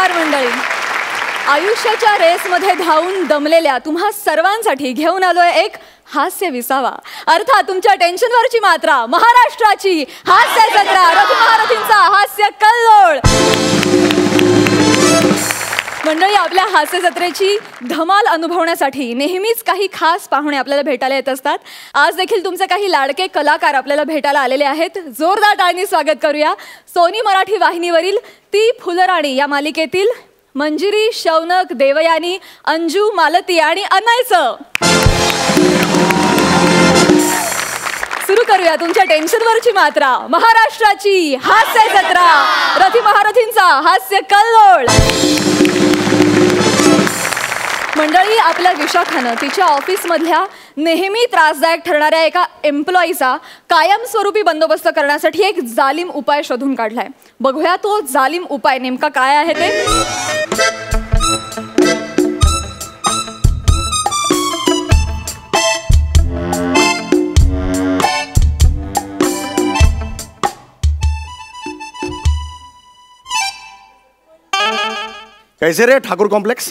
नमस्कार मंडळी. आयुष्याच्या रेसमध्ये धावून दमलेल्या तुम्हा सर्वांसाठी घेऊन आलोय एक हास्य विसावा. अर्थात तुमच्या टेन्शनवरची मात्रा, महाराष्ट्राची हास्य जत्रा, रथी महारथींचा हास्य कल्लोळ. मंडळी, आपल्या हास्य जत्रेची धमाल अनुभवण्यासाठी नेहमीच काही खास पाहुणे आपल्याला भेटायला येत असतात. आज देखील तुमचे काही लाडके कलाकार आपल्याला भेटायला आलेले आहेत. जोरदार टाळ्यांनी स्वागत करूया. सोनी मराठी वाहिनीवरील ती फुलराणी या मालिकेतील मंजिरी, शौनक, देवयानी, अंजू, मालती आणि अनयचं. सुरू करूया तुमच्या टेन्शनवरची मात्रा, महाराष्ट्राची हास्य जत्रा, रथी महारथींचा हास्य कल्लोळ. मंडळी, आपल्या विशाखानं तिच्या ऑफिसमधल्या नेहमी त्रासदायक ठरणाऱ्या एका एम्प्लॉईचा कायमस्वरूपी बंदोबस्त करण्यासाठी एक जालिम उपाय शोधून काढलाय. बघूया तो जालिम उपाय नेमका काय आहे ते. कैसे रे ठाकुर कॉम्प्लेक्स?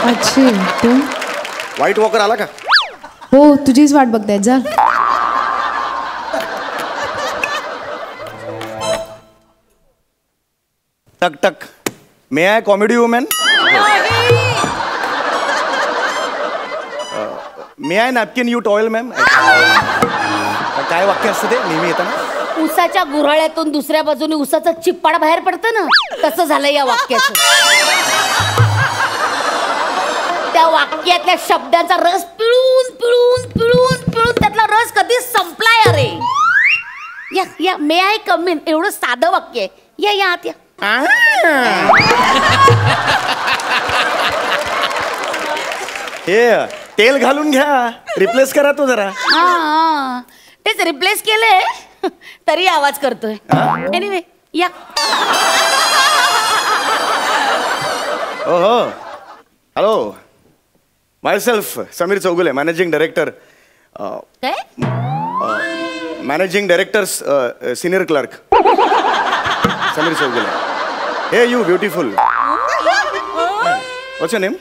अच्छे तू व्हाईट वॉकर आला का? हो, तुझीच वाट बघताय. जा. टक टक. May I comedy woman? May I napkin you towel ma'am? काय वाक्य असतं ते नेहमी येतं? उसाच्या गुऱ्हाळ्यातून दुसऱ्या बाजूने उसाचा चिप्पाड बाहेर पडतं ना, तसं झालं या वाक्याचं. त्या वाक्यातल्या शब्दांचा रस पिळून पिळून पिळून पिळून त्यातला रस कधीच संपलाय. अरे या या मे आय कम इन एवढं साधं वाक्य आहे. या या आत या. हे तेल घालून घ्या, रिप्लेस करा तो जरा. हा, तेच रिप्लेस केलंय तरी आवाज करतोय. एनिवे या. हो, hello. Myself Sameer Chougule, managing director. काय? Managing director, senior clerk Sameer Chougule. Hey you beautiful. What's your name?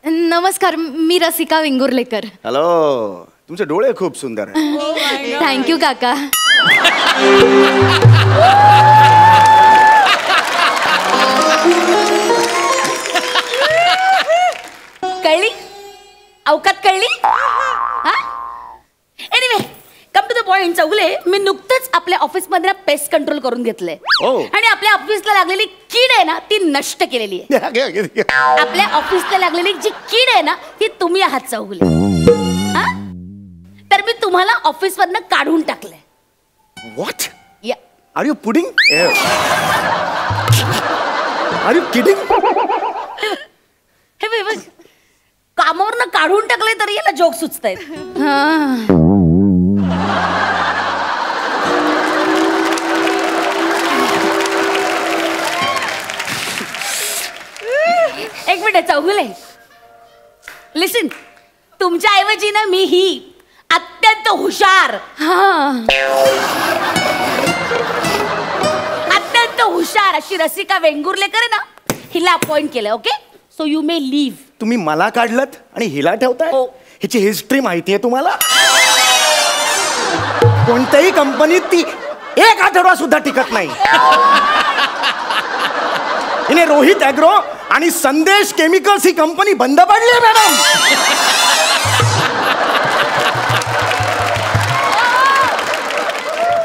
नमस्कार, मी रसिका वेंगुर्लेकर. हॅलो. तुमचे डोळे खूप सुंदर आहेत. थँक्यू काका. कळली? अवकात कळली? Anyway, come to the point. Chougule, मी नुकतंच आपल्या ऑफिस मध्ये पेस्ट कंट्रोल करून घेतलंय आणि आपल्या ऑफिसला लागलेली कीड आहे ना, ती नष्ट केलेली आहे. आपल्या ऑफिसला लागलेली जी कीड आहे ना, ती तुम्ही आहात चौगुले. तर मी तुम्हाला ऑफिस मधनं काढून टाकलंय. What? Yeah. Are you pudding? Are you kidding? हे बघ, कामावरनं काढून टाकलंय तरी याला जोक सुचतायत. एक मिनिट चौगुले, लिसन. तुमच्या ऐवजी ना मी ही अत्यंत हुशार, अत्यंत हुशार अशी रसिका वेंगुर्लेकर आहे ना, हिला अपॉइंट केलं. Okay, so you may leave. तुम्ही मला काढलत आणि हिला ठेवताय? ह्याची हिस्ट्री माहिती आहे तुम्हाला? कोणत्याही कंपनीत ती एक आठवडा सुद्धा टिकत नाही. हिने रोहित ॲग्रो आणि संदेश केमिकल्स ही कंपनी बंद पडली आहे मॅडम.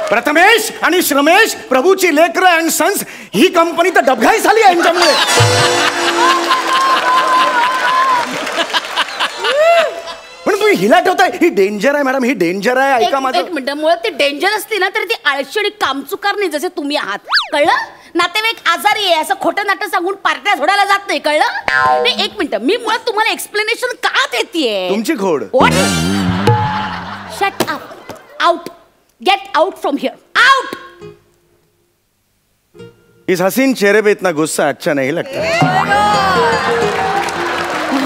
प्रथमेश आणि श्रमेश प्रभूची लेकर अँड सन्स ही कंपनी तर डबघाई झाली आहे यांच्यामुळे. पण तुम्ही हिला ठेवताय. ही डेंजर आहे मॅडम, ही डेंजर आहे. ऐका माझं. एक मिनिट, मुळात ती डेंजर असती ना तर ती आळशी आणि कामचुकार नाही जसे तुम्ही आहात. कळलं? नातेवाईक आजारी आहे असं खोटं नाटक सांगून पार्ट्या झोडायला जात नाही. कळलं? नाही, एक मिनिट, मी मुळात तुम्हाला एक्सप्लेनेशन का देतेय? तुमची खोड. Shut up. Out. Get out from here. Out. इस हसीन चेहरे पे इतना गुस्सा अच्छा नहीं लगता.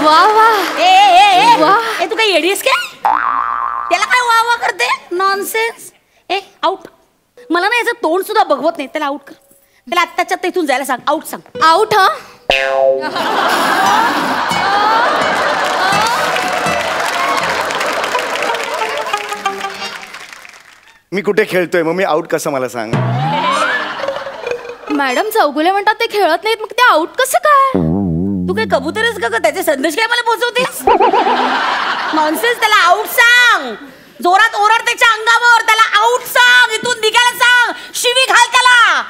वाह वाह. ए तू काही येडीस काय? त्याला काय वाह वाह करते? नॉनसेन्स. ए आउट. मला ना याचं तोंड सुद्धा बघवत नाही. त्याला आउट कर. त्याला आत्ताच्या आत्ता इथून जायला सांग. आउट सांग. आउट. हा मी कुठे खेळतोय मग मी आउट कसं मला सांग. मॅडम चौगुले म्हणतात ते खेळत नाहीत, मग ते आउट कसं काय? तू काय कबूतर आहेस का? त्याचे संदेश काय मला पोहोचवतेस? नॉनसेन्स. त्याला आउट सांग. जोरात ओरड त्याच्या अंगावर. त्याला आउट सांग. इथून निघायला सांग. शिवी घाल त्याला.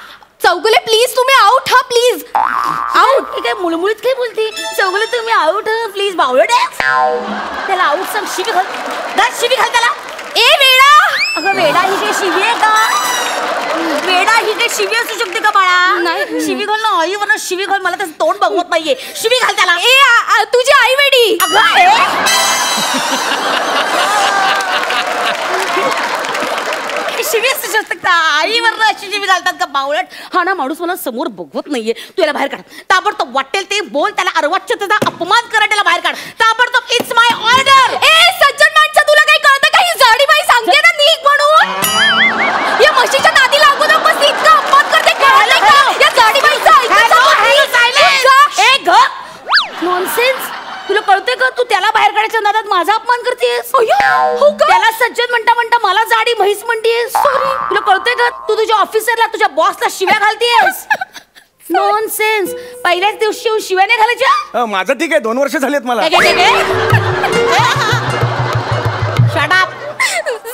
चौगुले प्लीज तुम्ही आउट. हा प्लीज आउट. काय मुळमुळीत काय बोलती? चौगले तुम्ही आउट प्लीज. बावळट आहे. त्याला आउट सांग. शिवी घाल. शिवी घाल त्याला. ए वेडा. अगं वेडा ही काही शिवी आहे का? वेडा ही काही शिवी असू शकते का बाळा? नाही. शिवी घाल ना. आई वरनं शिवी घाल. मला त्याचं तोंड बघवत नाहीये. शिवी घाल त्याला. तुझी आई वेडी. शिवी असू शकते का? आई वरनं अशी शिवी घालतात का बावळट? हा ना माणूस मला समोर बघवत नाहीये. तू याला बाहेर काढ. ताबडतोब वाटेल ते बोल. त्याला अर्वाच्यतेचा अपमान करा. त्याला बाहेर काढ ताबडतोब. It's my order. ए सज्जन माणसा, तुला काही कळतं का? ही जाडी बाई सांगते ना निघ म्हणून. या म्हशीच्या नादी लागू नकोस. इतका अपमान करते कळलं का? या जाडी बाईचा नॉनसेन्स. तुला कळतंय का? तू त्याला बाहेर काढायच्या नादात माझा अपमान करतेस. त्याला सज्जन म्हणता म्हणता मला जाडी म्हैस म्हणतेस. सॉरी. तुला कळतंय का? तू तुझ्या ऑफिसरला तुझ्या बॉसला शिव्या घालतेस. नॉनसेन्स. पहिल्याच दिवशी येऊन शिव्या नाही घालायच्या. माझं ठीक आहे. 2 वर्ष झालीत मला. Shut up.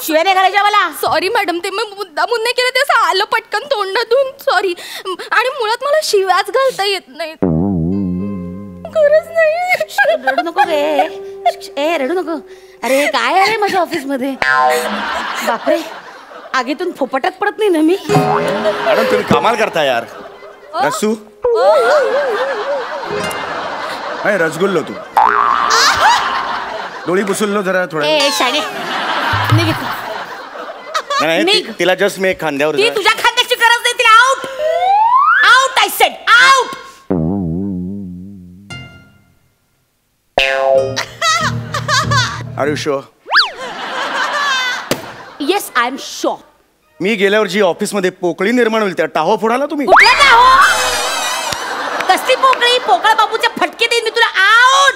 शिव्या नाही घालायच्या मला. सॉरी मॅडम, ते मी मुद्दामून नाही केलं, ते असं आलं पटकन तोंडातून. सॉरी. आणि मुळात मला शिव्याच घालता येत नाही. खरंच नाही. रडू नको रे. ए रडू नको. अरे काय आहे माझ्या ऑफिस मध्ये? बापरे. आगीतून फोपटात पडत नाही ना मी. मॅडम तुम्ही कमाल करता यार. रसू नाही रसगुल्लो तू. डोळी पुसुल्लो जरा थोडं. ए शाणे निघ. नाही तिला जस्ट मी खांद्यावर. ती तुझ्या खांद्याची गरज नाही. तिला out. Out I said. Out. Are you sure? Yes I am sure. मी गेल्यावर जी ऑफिस मध्ये पोकळी निर्माण होईल त्या टाहो फोडाला तुम्ही. कुठला टाहो? कसली पोकळी? पोकळ बाबूच्या फटके देईन मी तुला. आउट.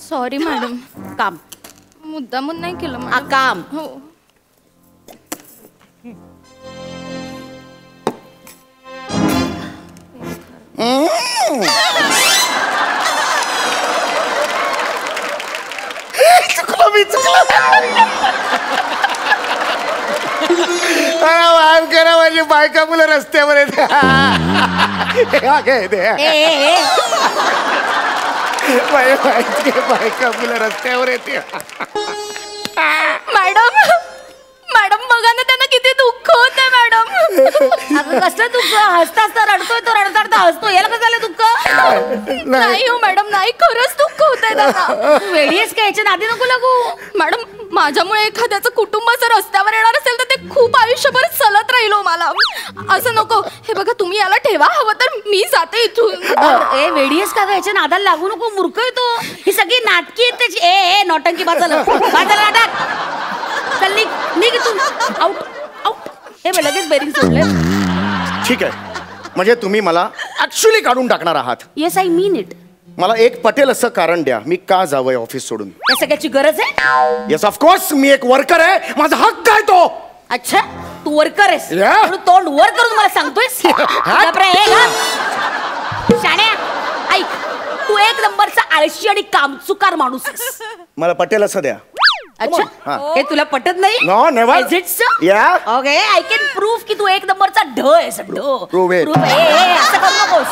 Sorry madam. काम. मुद्दामून नाही केलं हा मॅडम. काम. हो. चुकलो मी. वाम करा. माझी बायका मुलं रस्त्यावर येते. बायका मुलं रस्त्यावर येते. मॅडम मॅडम बघा ना, त्यांना किती दुःख होतंय मॅडम. अगं कसलं दुःख? हसता हसता रडतोय तो. रडता रडता हसतो. याला कसं झालं दुःख? नाही हो मॅडम, नाही. खरंच दुःख होतंय त्यांना. वेळी आहेस का? याच्या नादी नको लागू. मॅडम माझ्यामुळे एखाद्याचं कुटुंब जर रस्त्यावर येणार असेल तर ते खूप आयुष्यभर चलत राहिलो मला. असं नको. हे बघा तुम्ही याला ठेवा. हवं तर मी जाते इथून. ए वेळी आहेस का? याच्या नादाला लागू नको. मूर्ख आहे तो. ही सगळी नाटकी आहेत त्याची. ए नौटंकी बाजूला. बाजूला नाटक. चल निघ. निघ इथून. आउट. आउट. हे बघ लगेच बेरिंग सोडलं. ठीक आहे. म्हणजे तुम्ही मला ऍक्च्युली काढून टाकणार आहात. Yes I mean it. मला एक पटेल असं कारण द्या मी का जावंय ऑफिस सोडून. या सगळ्याची गरज आहे? Yes of course. मी एक वर्कर आहे. माझा हक्क आहे तो. अच्छा तू वर्कर आहेस. Yeah. म्हणून तोंड वर करून मला सांगतोयस. शाण्या ऐक. तू एक नंबरचा आळशी आणि कामचुकार माणूस आहेस. मला पटेल असं द्या. अच्छा हा. हे तुला पटत नाही? No, never. Is it so? Yeah. Okay, I can prove की तू एक नंबरचा ढ आहेस. ढ. Prove it. असं करू नकोस.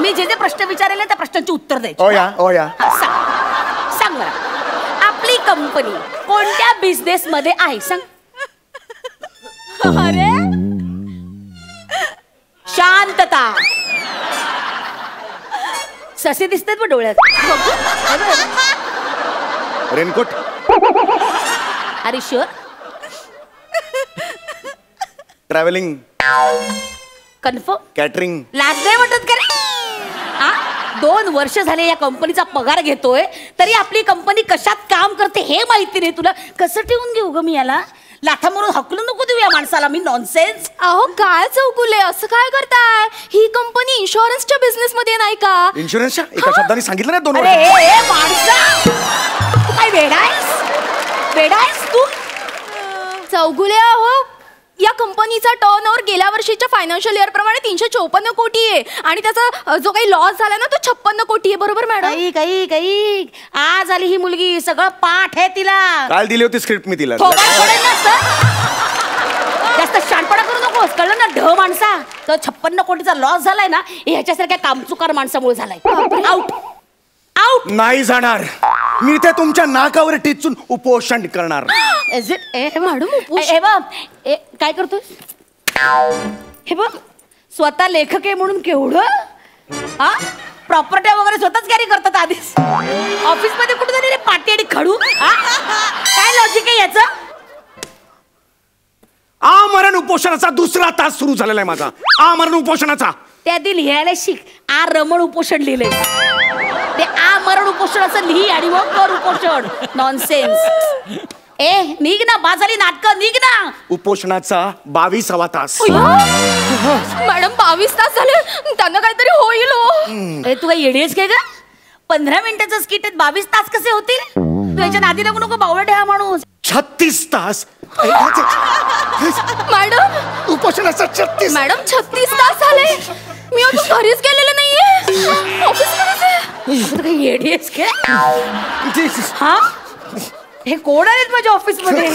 मी जे जे प्रश्न विचारले त्या प्रश्नांची उत्तर द्यायची. ओ या ओ या. सांग मला. आपली कंपनी कोणत्या बिझनेस मध्ये आहे सांग. अरे शांतता. ससे दिसतात मग डोळ्यात. रेनकोट. अरे शुअर. ट्रॅव्हलिंग. कन्फर्म. कॅटरिंग. लाज नाही वाटत का रे? हा 2 वर्ष झाले या कंपनीचा पगार घेतोय तरी आपली कंपनी कशात काम करते हे माहिती नाही तुला. कसं ठेवून घेऊ ग मी याला? लाथा मारून हकलून नको देऊ या माणसाला मी. नॉनसेन्स. अहो काय चौगुले, असं काय करताय? ही कंपनी इन्शुरन्सच्या बिझनेस मध्ये नाही का? इन्शुरन्सच्या एका शब्दाने सांगितलं ना 2 अरे वर्ष. ए माणसा, तू काय वेडा आहेस तू? चौगुले अहो, या कंपनीचा टर्नओव्हर गेल्या वर्षीच्या फायनान्शियल इयर प्रमाणे 354 कोटी आहे आणि त्याचा जो काही लॉस झाला ना तो 56 कोटी आहे. बरोबर मॅडम? काही आज आली ही मुलगी, सगळं पाठ आहे तिला. काल दिली होती स्क्रिप्ट मी तिला. जास्त शानपणा करू नकोस, कळलं ना? ढ माणसा, तो 56 कोटीचा लॉस झालाय ना ह्याच्यासारख्या कामचुकार माणसामुळे झालाय. Out out. नाही जाणार मी, ते तुमच्या नाकावर टिचून उपोषण करणार. Is it? मॅडम हे बघ, काय करतोय? हे बघ, स्वतः लेखक आहे म्हणून केवढं हा प्रॉपर्ट्या वगैरे स्वतःच कॅरी करतात आधीच. ऑफिस मध्ये कुठे तरी रे पाटी आणि खडू. काय लॉजिक आहे याचं? आमरण उपोषणाचा 2रा तास सुरू झालेला आहे माझा. आमरण उपोषणाचा त्या आधी लिहायला शिक. रमण उपोषण लिहिलंय ते. मरण उपोषणाचं लिही आणि मग कर उपोषण. नॉनसेन्स. निघ ना, बाजारी नाटक निघ ना. उपोषणाचा 22वा तास. मॅडम 22 तास झाले, त्यांना काहीतरी होईल हो. तू काय येडीस काय का? 15 मिनिटाचं स्किट आहेत, 22 तास कसे होतील? तू याच्या नादी लागू नको बावळट हा माणूस. 36 तास. मॅडम उपोषणाचा 36. मॅडम 36 तास झाले, मी अजून घरीच गेलेले नाहीये. ऑफिसमध्येच आहे. येडीस काय? हा, हे कोण आहेत माझ्या ऑफिस मध्ये?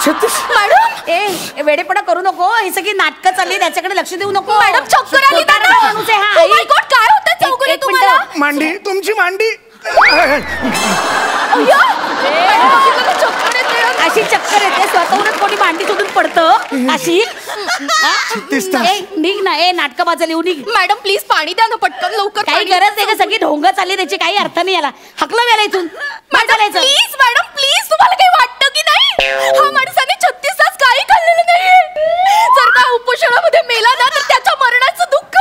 36. मॅडम वेडेपणा करू नको. हे सगळी नाटकं चालली, त्याच्याकडे लक्ष देऊ नको. मॅडम चक्कर आली त्यांना. माणूस आहे Oh my God, काय होतं चौगुले तुम्हाला? मांडी, तुमची मांडी. अय्या, मॅडम, बघितलं का चक्कर येते? अशी चक्कर येते, स्वतःहूनच कोणी मांडी सोडून पडतं अशी. 36 तास. निघ ना. नाटकं माझं लिहू निघ. मॅडम प्लीज पाणी द्या ना पटकन, लवकर. काही गरज नाही का? सगळी ढोंग चालली, त्याची काही अर्थ नाही याला. हकलं याला इथून. प्लीज मॅडम प्लीज, तुम्हाला काही वाटतं की नाही? हा माणसाने 36 तास काही खाल्लेलं नाहीये. जर का उपोषणामध्ये मेला ना तर त्याच्या मरणाचं दुःख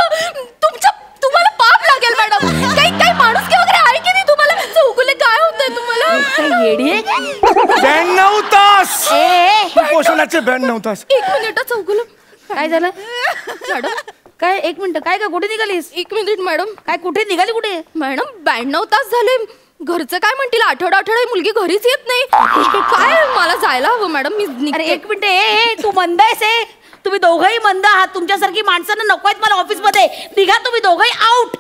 तुम्हाला पाप लागेल मॅडम. काही माणूस की वगैरे आहे की नाही तुम्हाला? चौगुले काय होतंय तुम्हाला? येडी 92 तास. उपोषणाचे 92 तास. 1 मिनिट चौगुले, काय झालं मॅडम? काय 1 मिनिट? काय का कुठे निघालीस? 1 मिनिट मॅडम. काय कुठे निघाली? कुठे? मॅडम 92 तास झाले, घरचं काय म्हणतील? आठवडा मुलगी घरीच येत नाही. काय मला जायला हवं मॅडम, मी अरे निघते. 1 मिनिट. तू मंद आहेस? तुम्ही दोघंही मंद आहात. तुमच्यासारखी माणसांना नको आहेत मला ऑफिस मध्ये. निघा तुम्ही दोघंही. आउट.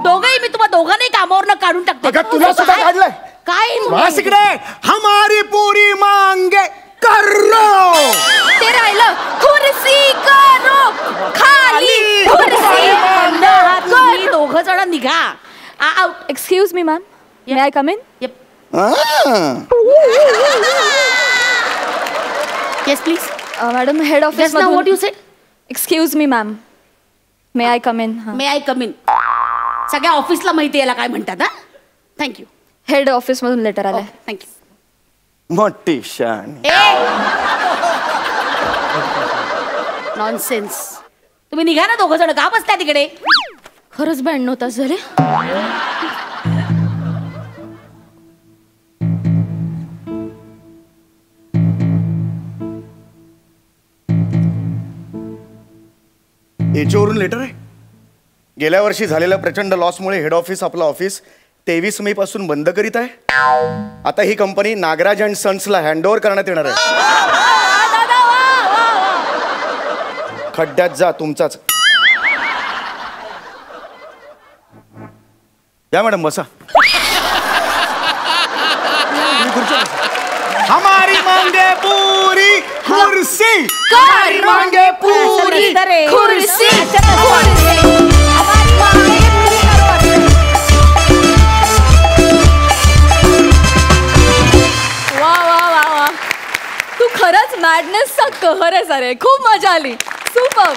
दोघंही. मी तुम्हाला दोघांनाही कामावरनं काढून टाकते. अगं तुला सुद्धा काढलंय. काय बस इकडे. हमारी पूरी मांगे करो. ते राहिलं. खुर्सी करो खाली. खुर्सी मंद आहात तुम्ही दोघं जण. निघा. Out. Excuse me ma'am, may I come in? Yes please. Madam head office. What you sed? Excuse me ma'am, may I come in? May I come in. सगळ्या ऑफिसला माहिती याला काय म्हणतात. हा, थँक्यू. हेड ऑफिस मधून लेटर आलंय. Thank you. मोठी शान. नॉनसेन्स. तुम्ही निघा ना दोघं जण. का बसताय तिकडे? खरंच 92 तास झाले. याच्यावरून लेटर आहे. गेल्या वर्षी झालेल्या प्रचंड लॉसमुळे हेड ऑफिस आपलं ऑफिस 23 मे पासून बंद करीत आहे. आता ही कंपनी नागराज अँड सन्सला हँडओव्हर करण्यात येणार आहे. खड्ड्यात जा तुमचाच. या मॅडम बसा. हमारी मांगे पूरी कुर्सी. कर मांगे पूरी खुर्सी. वा वा वा वा, तू खरंच मॅडनेसचा कहर आहे सारे. खूप मजा आली. सुपर.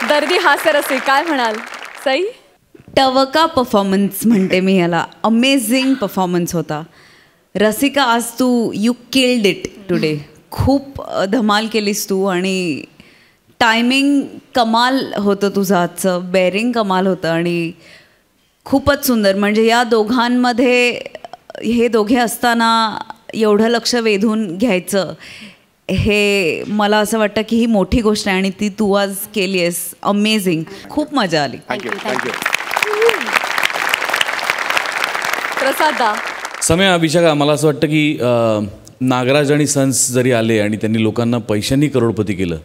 दर्दी हास्यरसी, काय म्हणाल? सई? टवका परफॉर्मन्स म्हणते मी याला. अमेझिंग परफॉर्मन्स होता. रसिका, आज तू यू किल्ड इट टुडे. खूप धमाल केलीस तू आणि टायमिंग कमाल होतं तुझं आजचं, बेअरिंग कमाल होतं आणि खूपच सुंदर. म्हणजे या दोघांमध्ये हे दोघे असताना एवढं लक्ष वेधून घ्यायचं हे मला असं वाटतं की ही मोठी गोष्ट आहे आणि ती तू आज केली आहेस. अमेझिंग, खूप मजा आली. Thank you thank you. प्रसादा. समय अभिषेक, मला असं वाटतं की नागराज आणि सन्स जरी आले आणि त्यांनी लोकांना पैशांनी करोडपती केलं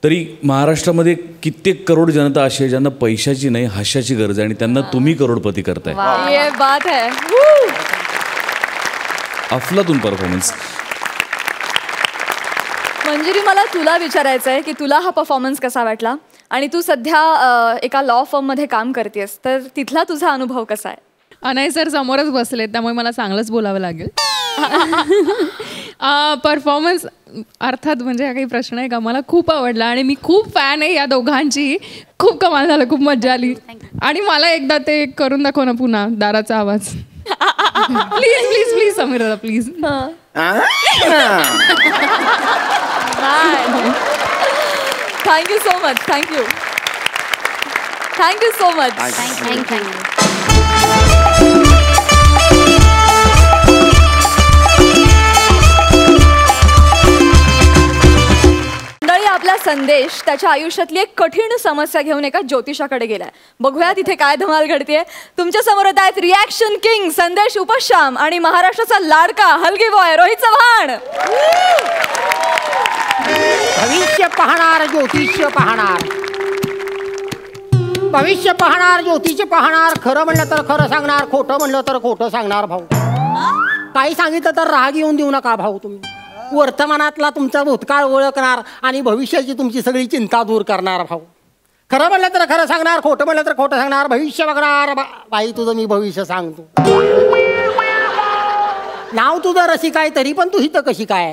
तरी महाराष्ट्रामध्ये कित्येक करोड जनता अशी आहे ज्यांना पैशाची नाही हास्याची गरज आहे आणि त्यांना तुम्ही करोडपती करताय. ये बात है. अफलातून परफॉर्मन्स. मंजिरी, मला तुला विचारायचं आहे की तुला हा परफॉर्मन्स कसा वाटला आणि तू सध्या एका लॉ फर्ममध्ये काम करतेस, तर तिथला तुझा अनुभव कसा आहे? अनय सर समोरच बसले, त्यामुळे मला चांगलंच बोलावं लागेल. परफॉर्मन्स अर्थात म्हणजे हा काही प्रश्न आहे का, मला खूप आवडला आणि मी खूप फॅन आहे या दोघांची. खूप कमाल झालं, खूप मजा आली. आणि मला एकदा ते करून दाखव ना पुन्हा, दाराचा आवाज. प्लीज प्लीज प्लीज समीर दादा please. Thank you so much. Thank you thank you so much. Thank you. आपला संदेश त्याच्या आयुष्यातली एक कठीण समस्या घेऊन एका ज्योतिषाकडे गेलाय. बघूया तिथे काय धमाल घडतेय. तुमच्या समोर आहेत रिॲक्शन किंग संदेश उपश्याम आणि महाराष्ट्राचा लाडका हलगी बॉय रोहित चव्हाण. भविष्य पाहणार ज्योतिष्य पाहणार, भविष्य पाहणार ज्योतिष पाहणार. खरं म्हणलं तर खरं सांगणार, खोटं म्हणलं तर खोटं सांगणार. भाऊ काही सांगितलं तर राग येऊन देऊ नका भाऊ. तुम्ही वर्तमानातला तुमचा भूतकाळ ओळखणार आणि भविष्याची तुमची सगळी चिंता दूर करणार. भाऊ खरं म्हणलं तर खरं सांगणार, खोटं म्हणलं तर खोटं सांगणार. भविष्य बघणार. बाई तुझं मी भविष्य सांगतो. नाव तुझं रसिका आहे तरी पण तू इथं कशी काय?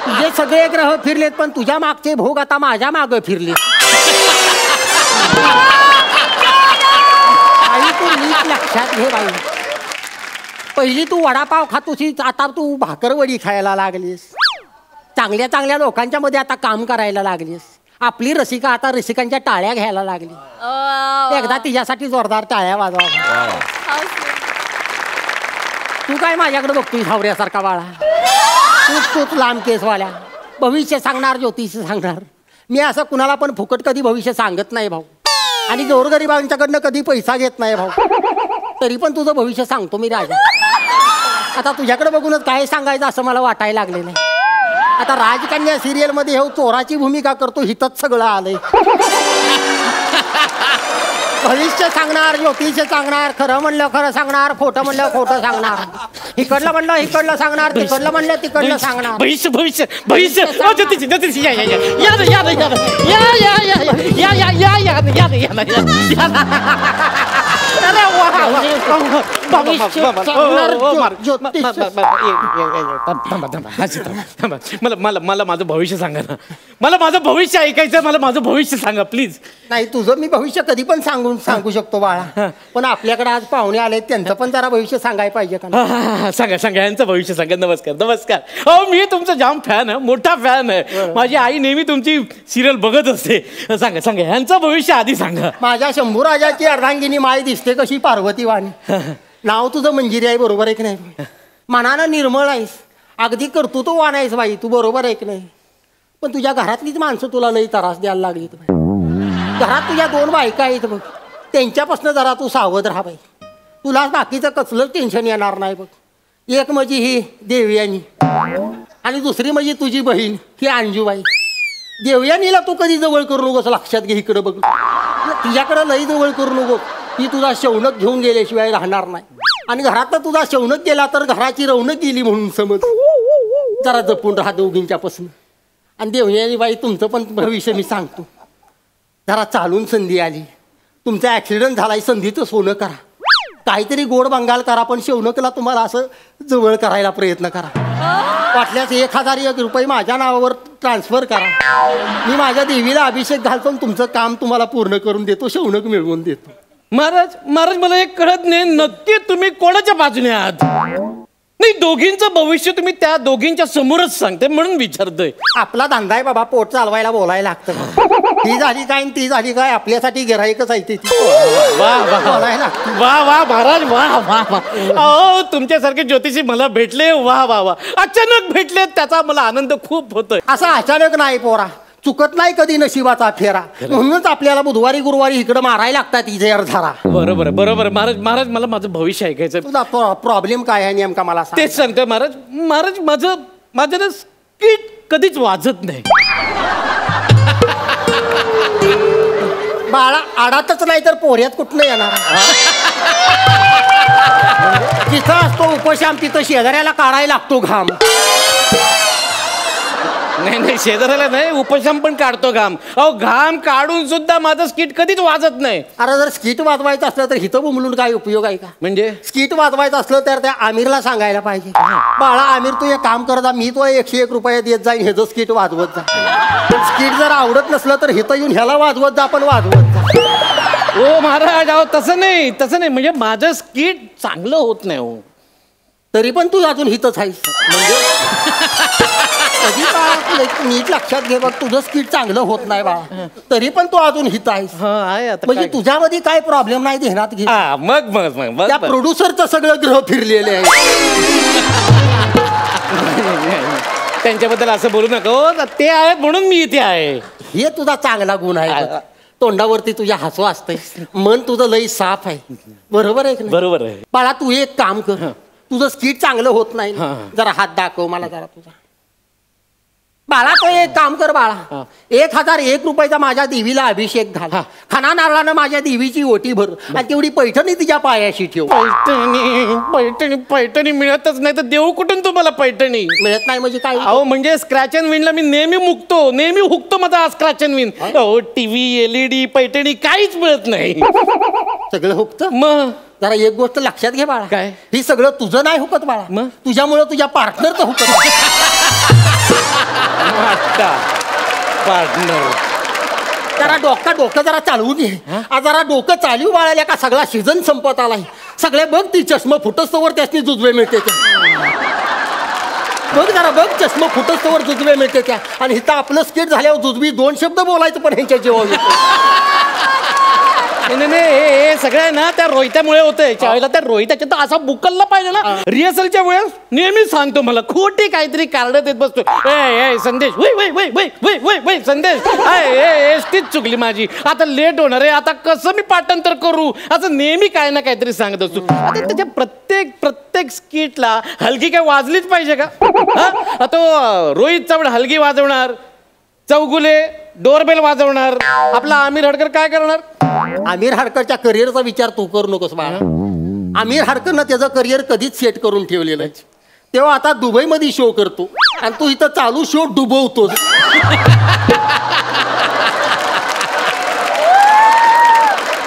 तुझे सगळे ग्रह फिरलेत पण तुझ्या मागचे भोग आता माझ्या मागं फिरले. बाई तू नीट लक्षात घे बाई. पहिली तू वडापाव खात होतीस, आता तू भाकरवडी खायला लागलीस. चांगल्या चांगल्या लोकांच्या मध्ये आता काम करायला लागलीस. आपली रसिका आता रसिकांच्या टाळ्या घ्यायला लागली. एकदा तिच्यासाठी जोरदार टाळ्या वाजवा. तू काय माझ्याकडे बघतोय हावऱ्यासारखा बाळा? तूच लांब केसवाल्या. भविष्य सांगणार ज्योतिष सांगणार. मी असं कुणाला पण फुकट कधी भविष्य सांगत नाही भाऊ आणि गोरगरिबांच्याकडनं कधी पैसा घेत नाही भाऊ. तरी पण तुझं भविष्य सांगतो मी राजा. आता तुझ्याकडे बघूनच काय सांगायचं असं मला वाटायला लागलेलं आहे. आता राजकन्या सिरियल मध्ये हे चोराची भूमिका करतो, हितच सगळं आलंय. भविष्य सांगणार ज्योतिष सांगणार. खरं म्हणलं खरं सांगणार, खोटं म्हणलं खोटं सांगणार. इकडलं म्हणलं इकडलं सांगणार, तिकडलं म्हणलं तिकडलं सांगणार. भविष्य भविष्य भविष्य ज्योतिष ज्योतिष या या या या या या या या या या या या या. अरे वा मला माझं भविष्य सांगा ना. मला माझं भविष्य ऐकायचं. मला माझं भविष्य सांगा प्लीज. नाही तुझं मी भविष्य कधी पण सांगू शकतो बाळा, पण आपल्याकडे आज पाहुणे आले त्यांचं पण जरा भविष्य सांगायला पाहिजे का? सांगा सांगा यांचं भविष्य सांगा. नमस्कार नमस्कार. हो मी तुमचा जाम फॅन आहे, मोठा फॅन आहे. माझी आई नेहमी तुमची सिरियल बघत असते. सांगा सांगा यांचं भविष्य आधी सांगा. माझ्या शंभूराजाची अर्धांगिनी माय दिसते कशी पार्वती वाणी. नाव तुझं मंजिरी आहे, बरोबर आहे की नाही? मनानं निर्मळ आहेस, अगदी कर्तृत्ववान आहेस बाई तू, बरोबर आहे की नाही? पण तुझ्या घरातलीच माणसं तुला लई त्रास द्यायला लागली. घरात तुझ्या 2 बायका आहेत बघ, त्यांच्यापासून जरा तू सावध राहा बाई. तुला बाकीचं कसलंच टेन्शन येणार नाही बघ. एक म्हणजे ही देवयानी आणि दुसरी म्हणजे तुझी बहीण ही अंजूबाई. देवयानीला तू कधी जवळ करू नकोस, लक्षात घे. इकडं बघ, तिच्याकडं लई जवळ करू नको. ती तुझा शौनक घेऊन गेल्याशिवाय राहणार नाही. आणि घरातनं तुझा शौनक गेला तर घराची रौनक गेली म्हणून समज. जरा जपून राहा दोघींच्यापासून. आणि देवयानी बाई तुमचं पण भविष्य मी सांगतो. जरा चालून संधी आली, तुमचा ॲक्सिडेंट झालाय, संधीचं सोनं करा. काहीतरी गोड बंगाल करा, पण शौनकला तुम्हाला असं जवळ करायला प्रयत्न करा. वाटल्यास 1001 रुपये माझ्या नावावर ट्रान्सफर करा. मी माझ्या देवीला अभिषेक घालतो, तुमचं काम तुम्हाला पूर्ण करून देतो, शौनक मिळवून देतो. महाराज महाराज मला एक कळत नाही, नक्की तुम्ही कोणाच्या बाजूने आहात? दोघींचं भविष्य तुम्ही त्या दोघींच्या समोरच सांगते म्हणून विचारतोय. आपला धंदा आहे बाबा, पोट चालवायला बोलायला लागतं. ती झाली काय आणि ती झाली काय, आपल्यासाठी गिऱ्हाईकच आहे ती. वा वा बोलायला लागतं. वा वा महाराज वा वा वा. अहो तुमच्यासारखे ज्योतिषी मला भेटले. वा वा वा. अचानक भेटले त्याचा मला आनंद खूप होतोय. असं अचानक नाही पोरा, चुकत नाही कधी नशिबाचा फेरा. म्हणूनच आपल्याला बुधवारी गुरुवारी इकडे मारायला लागतात इजेर धारा. बरोबर बरोबर महाराज. महाराज मला माझं भविष्य ऐकायचं. तुझा प्रॉब्लेम काय आहे नेमका मला सांग. तेच सांगतोय महाराज. महाराज माझं ना स्किट कधीच वाजत नाही. बाळा आडातच नाही तर पोऱ्यात कुठनं येणार. जिथं असतो उपशाम तिथं शेजाऱ्याला काढायला लागतो घाम. नाही शेजाऱ्याला नाही, उपशम पण काढतो घाम. अहो घाम काढून सुद्धा माझं स्किट कधीच वाजत नाही. अरे जर स्किट वाजवायचं असलं तर हिथं बोंबलून काय उपयोग आहे का. म्हणजे स्किट वाजवायचं असलं तर त्या आमिरला सांगायला पाहिजे, बाळा आमिर तू एक काम करता, मी तो 101 रुपये देत जाईन, हे जो स्किट वाजवत जा. स्किट जर आवडत नसलं तर हिथं येऊन ह्याला वाजवत जा, पण वाजवत जा. ओ महाराज अहो तसं नाही म्हणजे माझं स्किट चांगलं होत नाही हो. तरी पण तू अजून हिथंच आहेस म्हणजे कधी बाळा नीट लक्षात घे बघ, तुझं स्किट चांगलं होत नाही बाळा, तरी पण तू अजून हिथं आहेस. आहे आता म्हणजे तुझ्यामध्ये काय प्रॉब्लेम नाही ध्यानात घे. मग त्या प्रोड्युसरचं सगळं ग्रह फिरलेले आहे. त्यांच्याबद्दल असं बोलू नका. ते आहेत म्हणून मी इथे आहे. हे तुझा चांगला गुण आहे. तोंडावरती तुझ्या हसू असतंय, मन तुझं लई साफ आहे. बरोबर आहे की बरोबर आहे. बाळा तू एक काम कर, तुझं स्किट चांगलं होत नाही, जरा हात दाखव मला जरा तुझा. बाळा तो एक काम कर बाळा, 1001 रुपयाचा माझ्या देवीला अभिषेक घाल, खाना नारळानं माझ्या देवीची ओटी भर आणि तेवढी पैठणी तिच्या पायाशी ठेव. पैठणी मिळतच नाही तर देऊ कुठून तुम्हाला पैठणी. मिळत नाही म्हणजे काय. अहो म्हणजे स्क्रॅच अँड विनला मी नेहमी हुकतो माझा स्क्रॅच अँड विन. अहो टीव्ही LED पैठणी काहीच मिळत नाही. सगळं हुकतं. मग जरा एक गोष्ट लक्षात घे बाळा, काय ही सगळं तुझं नाही हुकत बाळा, मग तुझ्यामुळं तुझ्या पार्टनरचं हुकत. पार्टनर जरा डोकं जरा चालवू घे. जरा डोकं चालू बाळाल्या का सगळा सीझन संपत आलाय. सगळे बघ ती चष्मा फुटस्तवर त्यासनी जुजवे मिळते त्या. बघ जरा बघ चष्मा फुटस्तवर जुजवे मिळते त्या. आणि इथं आपलं स्किट झाल्यावर जुजवी 2 शब्द बोलायचं पण ह्यांच्या जेव्हा हे सगळं ना त्या रोहित्यामुळे होतंय. त्यावेळेला त्या रोहित्याच्या तर असा बुकलला पाहिजे ना. रिहर्सलच्या वेळेस नेहमी सांगतो मला खोटी काहीतरी कारण देत बसतो. संदेश वय संदेश तीच चुकली माझी, आता लेट होणार आहे, आता कसं मी पाठांतर करू, असं नेहमी काय ना काहीतरी सांगत असतो. आता त्याच्या प्रत्येक स्किटला हलगी काय वाजलीच पाहिजे का. आता रोहित चव्हाण हलगी वाजवणार, चौगुले डोरबेल वाजवणार, आपला आमिर हडकर काय करणार. आमिर हडकरच्या करिअरचा विचार तू करू नकोस बाळा. आमिर हडकरनं त्याचं करिअर कधीच सेट करून ठेवलेलं आहे. तेव्हा आता दुबईमध्ये शो करतो आणि तू इथं चालू शो डुबवतोस.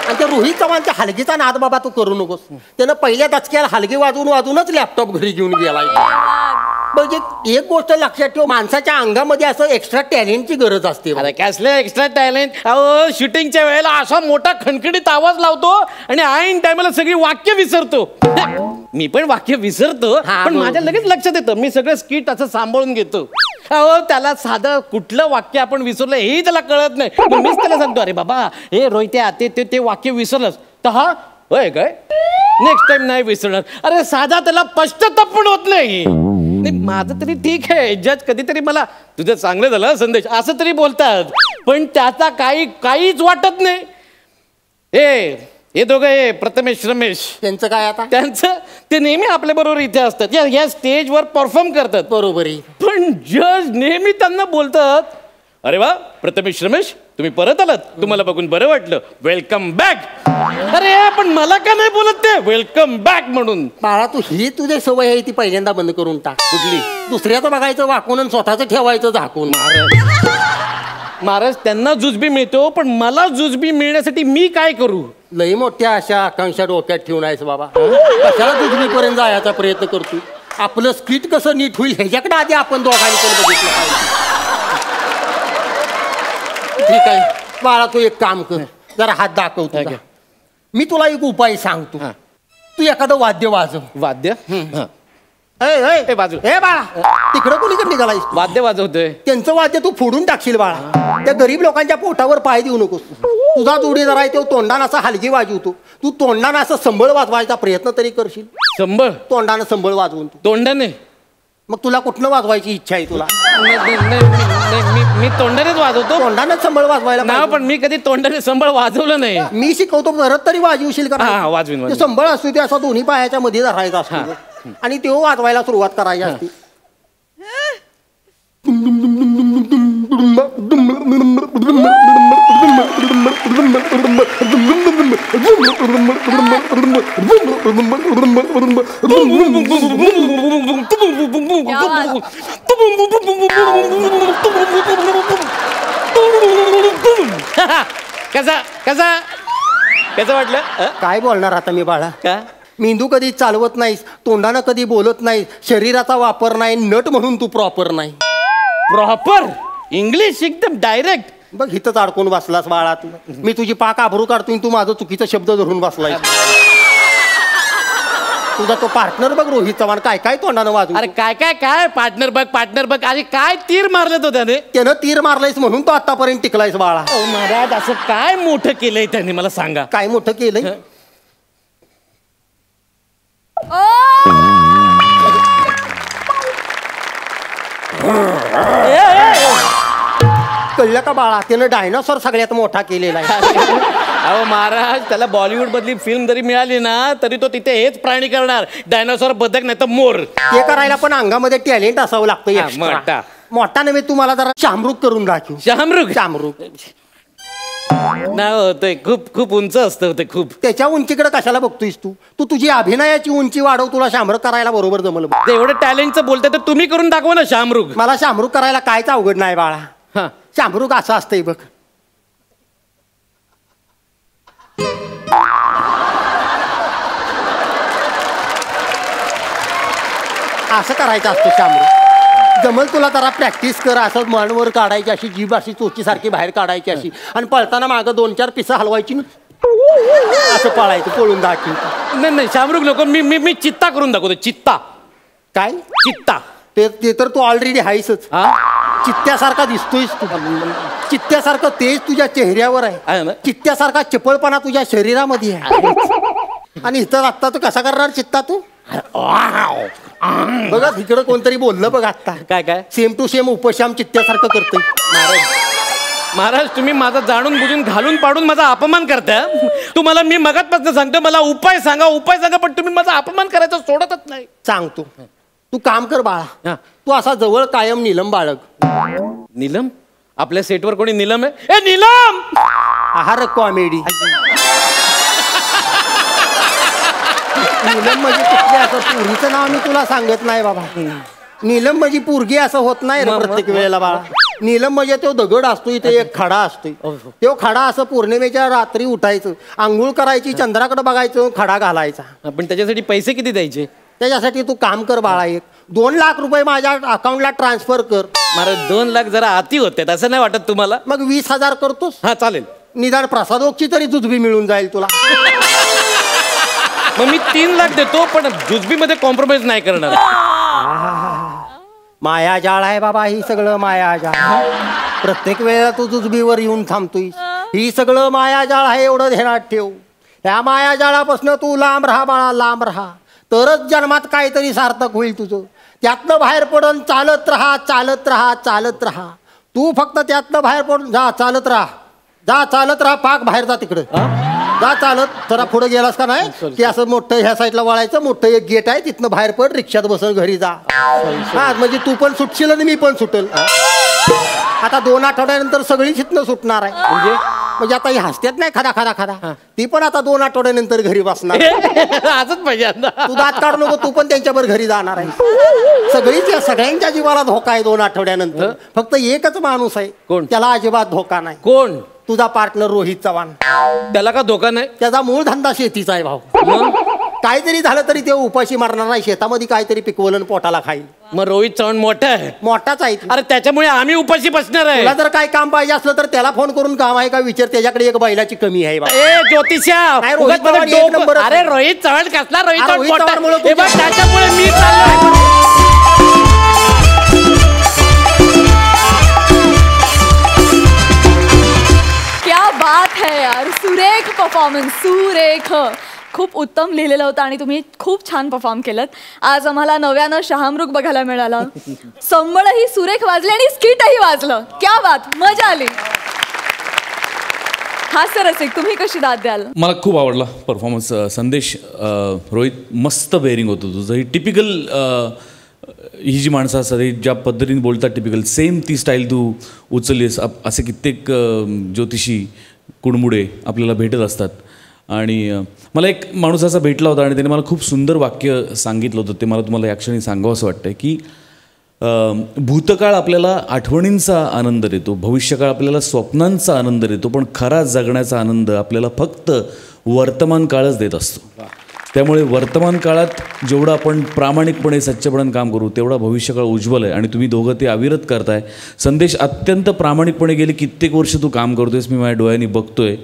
आणि त्या रोहित चव्हाणच्या हलगीचा नाद बाबा तू करू नकोस. त्यानं पहिल्या दचक्याला हलगी वाजवूनच लॅपटॉप घरी घेऊन गेलाय. म्हणजे एक गोष्ट लक्षात ठेव, माणसाच्या अंगामध्ये असं एक्स्ट्रा टॅलेंटची गरज असते. अरे कसलं एक्स्ट्रा टॅलेंट. अहो शूटिंगच्या वेळेला असा मोठा खणखणीत आवाज लावतो आणि ऐन टायमाला सगळी वाक्य विसरतो. मी पण वाक्य विसरतो, पण माझ्या लगेच लक्षात येतं. मी सगळं स्किट असं सांभाळून घेतो. अहो त्याला साधं कुठलं वाक्य आपण विसरलं हेही त्याला कळत नाही. मीच त्याला सांगतो, अरे बाबा हे रोहित्या ते वाक्य विसरलंस तर हा होय काय नेक्स्ट टाइम नाही विसरणार. अरे साधा त्याला पश्चाताप पण होत नाही. माझं तरी ठीक आहे, जज कधीतरी मला तुझं चांगलं झालं संदेश असं तरी बोलतात, पण त्याचा काहीच वाटत नाही. हे दोघं प्रथमेश रमेश त्यांचं काय आता, त्यांचं ते नेहमी आपल्या बरोबर इथे असतात, या स्टेजवर परफॉर्म करतात. बरोबर आहे. पण जज नेहमी त्यांना बोलतात, अरे वा प्रथमेश रमेश तुम्ही परत आलात, तुम्हाला बघून बरं वाटलं, वेलकम बॅक. अरे पण मला का नाही बोलत ते वेलकम बॅक म्हणून. बाळा तू ही तुझी सवय आहे ती पहिल्यांदा बंद करून टाक. कुठली. दुसऱ्याचं बघायचं वाकून आणि स्वतःच ठेवायचं झाकून. महाराज त्यांना जुजबी मिळतो, पण मला जुजबी मिळण्यासाठी मी काय करू. लई मोठ्या अशा आकांक्षा डोक्यात ठेवून आहेस बाबा. कशाला जुजबीपर्यंत जायचा प्रयत्न करतो. आपलं स्किट कसं नीट होईल ह्याच्याकडे आधी आपण दोघांनी पण बघितलं पाहिजे. ठीक आहे बाळा तू एक काम कर, जरा हात दाखवतो. मी तुला एक उपाय सांगतो. तू एखादं वाद्य वाजव. वाद्य. ए, बाजूला. ए बाळा तिकडं कोणीकडे निघालायस तू? वाद्य वाजवतोय. त्यांचं वाद्य तू फोडून टाकशील बाळा. त्या गरीब लोकांच्या पोटावर पाय देऊ नकोस. तुझा जोडीदार आहे तो तोंडानं असा हलगी वाजवतो, तू तोंडानं असं संबळ वाजवायचा प्रयत्न तरी करशील. संबळ तोंडानं संबळ वाजवून तू. तोंडाने? मग तुला कुठनं वाजवायची इच्छा आहे तुला? मी तोंडानेच वाजवतो. तोंडानं संबळ वाजवायला ना पाहिजे. पण मी कधी तोंडाने संबळ वाजवलं नाही. मी शिकवतो परत तरी वाजवशील का? हा, वाजवीन, ते वाजवीन. संबळ असतो ते असा दोन्ही पायाच्या मध्ये धरायचा असतो आणि तो वाजवायला सुरुवात करायची असते. कसा कसा कसं वाटलं? काय बोलणार आता मी बाळा? का? मेंदू कधी चालवत नाहीस, तोंडानं कधी बोलत नाहीस, शरीराचा वापर नाही, नट म्हणून तू प्रॉपर नाही. प्रॉपर इंग्लिश एकदम डायरेक्ट. बघ इथंच अडकून बसलास बाळा तू. मी तुझी पाक आभरू काढतोय, तू माझं चुकीचा शब्द धरून बसलाय. तुझा तो पार्टनर बघ रोहित चव्हाण काय काय तोंडानं वाजू. अरे काय काय काय पार्टनर बघ अरे काय तीर मारलं तो त्याने. त्यानं तीर मारलायस म्हणून तो आतापर्यंत टिकलायस बाळा. महाराज असं काय मोठं केलंय त्यांनी मला सांगा. काय मोठं केलंय? कळलं का बाळा? त्यानं डायनोसॉर सगळ्यात मोठा केलेला आहे. अहो महाराज त्याला बॉलिवूड मधली फिल्म जरी मिळाली ना तरी तो तिथे हेच प्राणी करणार. डायनोसॉर, बदक नाही तर मोर. ते करायला पण अंगामध्ये टॅलेंट असावं लागतं. हा, extra. मोठा. मोठा नव्हे, तुम्हाला जरा शामरुख करून दाखव. शामरुख? शामरुख नाही होतंय. खूप खूप उंच असतं ते खूप. त्याच्या उंचीकडे कशाला बघतोयस तू? तू तुझी अभिनयाची उंची वाढव, तुला शामरुख करायला बरोबर जमलं. ते एवढं टॅलेंटचं बोलतंय तर तुम्ही करून दाखवा ना शामरुख. मला शामरुख करायला कायच अवघड नाही बाळा. हा. शामरुख असं असतंय बघ. असं करायचं असतं शामरुख. जमल तुला जरा प्रॅक्टिस कर. असं मनवर काढायची, अशी जीभ अशी चोचीसारखी बाहेर काढायची अशी, आणि पळताना मागं 2-4 पिसं हलवायची ना, असं पळायचं. पळून दाखव. नाही नाही शामरुख नको. मी चित्ता करून दाखवतो. चित्ता. काय चित्ता? ते तर तू ऑलरेडी आहेसच. चित्त्यासारखा दिसतोयस तू. चित्त्यासारखं तेज तुझ्या चेहऱ्यावर आहे आहे. ना? चित्त्यासारखा चपळपणा तुझ्या शरीरामध्ये आहे. आणि इथं आत्ता तू कसा करणार चित्ता तू? बघा इकडं कोणतरी बोललं बघ आत्ता. काय काय? सेम टू सेम उपशाम चित्त्यासारखं करतोय. महाराज तुम्ही माझा जाणून बुजून घालून पाडून माझा अपमान करताय. तुम्हाला मी मगातपासून सांगतो मला उपाय सांगा पण तुम्ही माझा अपमान करायचा सोडतच नाही. सांगतो. तू काम कर बाळा. तू असा जवळ कायम नीलम बाळग. नीलम? आपल्या सेटवर कोणी नीलम आहे? ए नीलम! आहार कॉमेडी. नीलम म्हणजे कुठली असं पुरीचं नाव मी तुला सांगत नाही बाबा. नीलम म्हणजे पोरगी असं होत नाही रे प्रत्येक वेळेला बाळा. नीलम म्हणजे तो दगड असतो, इथे एक खडा असतोय. तो खडा असं पौर्णिमेच्या रात्री उठायचं, आंघोळ करायची, चंद्राकडे बघायचं, खडा घालायचा. पण त्याच्यासाठी पैसे किती द्यायचे? त्याच्यासाठी तू काम कर बाळा. 2 लाख रुपये माझ्या अकाउंटला ट्रान्सफर कर. महाराज 2 लाख जरा अति होते असं नाही वाटत तुम्हाला? मग 20,000 करतोस? हा चालेल. निदान प्रसादोगची तरी जुजबी मिळून जाईल तुला. मग मी 3 लाख देतो पण जुजबी मध्ये कॉम्प्रोमाइज नाही करणार. मायाजाळ आहे बाबा. ही सगळं मायाजाळ. प्रत्येक वेळेला तू जुजबीवर येऊन थांबतोय. ही सगळं मायाजाळ आहे, एवढं ध्यानात ठेव. ह्या मायाजाळापासून तू लांब राहा बाळा, लांब राहा. तरच जन्मात काहीतरी सार्थक होईल तुझं. त्यातनं बाहेर पडून चालत राहा, चालत राहा, चालत राहा. तू फक्त त्यातनं बाहेर पडून जा, चालत राहा, जा चालत राहा. पाक बाहेर जा तिकडे. जा चालत. जरा पुढे गेलास का नाही की असं मोठं ह्या साईडला वळायचं. मोठं एक गेट आहे, तिथनं बाहेर पड, रिक्षात बसून घरी जा. हा म्हणजे तू पण सुटशील आणि मी पण सुटेल. आता 2 आठवड्यानंतर सगळी तिथनं सुटणार आहे. म्हणजे आता ही हसत्यात नाही खादा खादा खादा, ती पण आता 2 आठवड्यानंतर घरी बसणार. आजच पाहिजे. तू दात काढू नको, तू पण त्यांच्यावर घरी जाणार आहे. सगळ्यांच्या जीवाला धोका आहे 2 आठवड्यानंतर. फक्त एकच माणूस आहे कोण? त्याला अजिबात धोका नाही. कोण? तुझा पार्टनर रोहित चव्हाण. त्याला का धोका नाही? त्याचा मूळ धंदा शेतीचा आहे भाऊ. काहीतरी झालं तरी ते उपाशी मारणार नाही, शेतामध्ये काहीतरी पिकवलं पोटाला खाईल. मग रोहित चव्हाण मोठा आहे. मोठाच आहे. अरे त्याच्यामुळे आम्ही उपाशी बसणार आहे. तुला जर काय काम पाहिजे असलं तर त्याला फोन करून काम आहे का विचार, त्याच्याकडे एक बैलाची कमी आहे. ए ज्योतिषा, नाही, रोहित चव्हाण एक नंबरच. अरे रोहित चव्हाण कसला रोहित चव्हाण रोहित मोठा चव्हाणमुळे आहे. हे बघ, त्याच्यामुळे मी चाललोय. क्या बात है यार, सुरेख परफॉर्मन्स, सुरेख. खूप उत्तम लिहिलेलं होतं आणि तुम्ही खूप छान परफॉर्म केलं. आज आम्हाला नव्यानं शहामृग बघायला मिळालं. संबळही सुरेख वाजले आणि स्किटही वाजलं. क्या बात, मजा आली. हास्य रसिक, तुम्ही कशी दाद द्याल? मला खूप आवडला परफॉर्मन्स. संदेश, रोहित, मस्त बेअरिंग होतं तुझं. ही टिपिकल ही जी माणसं असतात ही ज्या पद्धतीने बोलतात टिपिकल सेम ती स्टाईल तू उचललीस. असे कित्येक ज्योतिषी कुणमुडे आपल्याला भेटत असतात. आणि मला एक माणूस असा भेटला होता आणि त्याने मला खूप सुंदर वाक्य सांगितलं होतं. ते मला तुम्हाला या क्षणी सांगावं असं वाटतं की भूतकाळ आपल्याला आठवणींचा आनंद देतो, भविष्यकाळ आपल्याला स्वप्नांचा आनंद देतो, पण खरा जगण्याचा आनंद आपल्याला फक्त वर्तमान काळच देत असतो. त्यामुळे वर्तमान काळात जेवढं आपण प्रामाणिकपणे सच्चपणाने काम करू तेवढा भविष्यकाळ उज्ज्वल आहे. आणि तुम्ही दोघं ते अविरत करताय. संदेश, अत्यंत प्रामाणिकपणे गेले कित्येक वर्ष तू काम करतोयस, मी माझ्या डोळ्यांनी बघतोय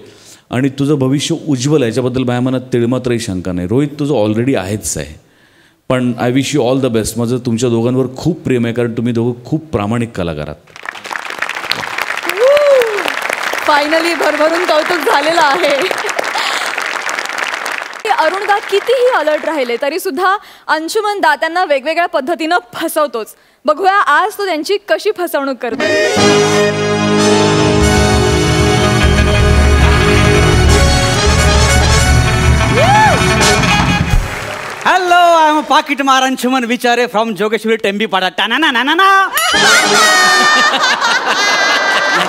आणि तुझं भविष्य उज्ज्वल आहे, याच्याबद्दल माझ्या मनात तिळमात्रही शंका नाही. रोहित, तुझं ऑलरेडी आहेच आहे, पण I wish you all the best. माझं तुमच्या दोघांवर खूप प्रेम आहे, कारण तुम्ही दोघं खूप प्रामाणिक कलाकार आहात. फायनली भरभरून कौतुक झालेलं आहे. अरुणदा कितीही अलर्ट राहिले तरी सुद्धा अंशुमन दा त्यांना वेगवेगळ्या पद्धतीनं फसवतोच. बघूया आज तो त्यांची कशी फसवणूक करतो. हॅलो, आय एम पाकिट मार अंशुमन विचारे फ्रॉम जोगेश्वरी टेंबीपाडा. टाना ना ना ना ना.